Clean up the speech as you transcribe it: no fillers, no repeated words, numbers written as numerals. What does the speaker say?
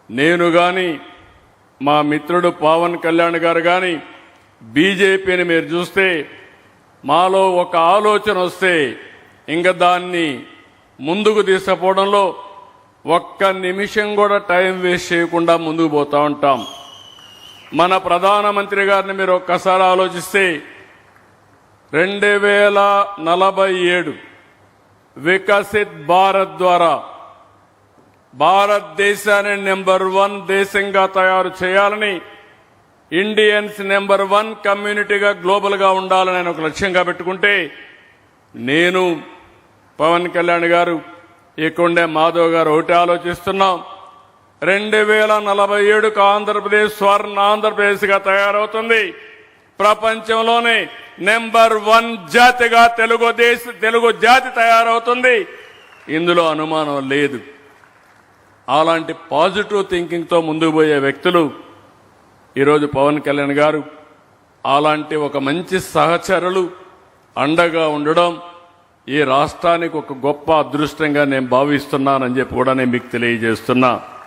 నేను కానీ మా మిత్రుడు పవన్ కళ్యాణ్ గారు కానీ బీజేపీని మీరు చూస్తే మాలో ఒక ఆలోచన వస్తే ఇంకా దాన్ని ముందుకు తీసుకుపోవడంలో ఒక్క నిమిషం కూడా టైం వేస్ట్ చేయకుండా ముందుకు పోతా ఉంటాం. మన ప్రధానమంత్రి గారిని మీరు ఒక్కసారి ఆలోచిస్తే 2047 వికసిత్ భారత్ ద్వారా భారతదేశాన్ని నెంబర్ 1 దేశంగా తయారు చేయాలని, ఇండియన్స్ నెంబర్ 1 కమ్యూనిటీగా గ్లోబల్గా ఉండాలని ఒక లక్ష్యంగా పెట్టుకుంటే నేను పవన్ కళ్యాణ్ గారు ఇక్కడే మాధవ్ గారు ఒకటి ఆలోచిస్తున్నాం. 2047కు ఆంధ్రప్రదేశ్ స్వర్ణ ఆంధ్రప్రదేశ్గా తయారవుతుంది. ప్రపంచంలోనే నెంబర్ 1 జాతిగా తెలుగు జాతి తయారవుతుంది. ఇందులో అనుమానం లేదు. అలాంటి పాజిటివ్ థింకింగ్తో ముందుకు పోయే వ్యక్తులు ఈరోజు పవన్ కళ్యాణ్ గారు. అలాంటి ఒక మంచి సహచరులు అండగా ఉండడం ఈ రాష్ట్రానికి ఒక గొప్ప అదృష్టంగా నేను భావిస్తున్నానని చెప్పి కూడా నేను మీకు తెలియజేస్తున్నా.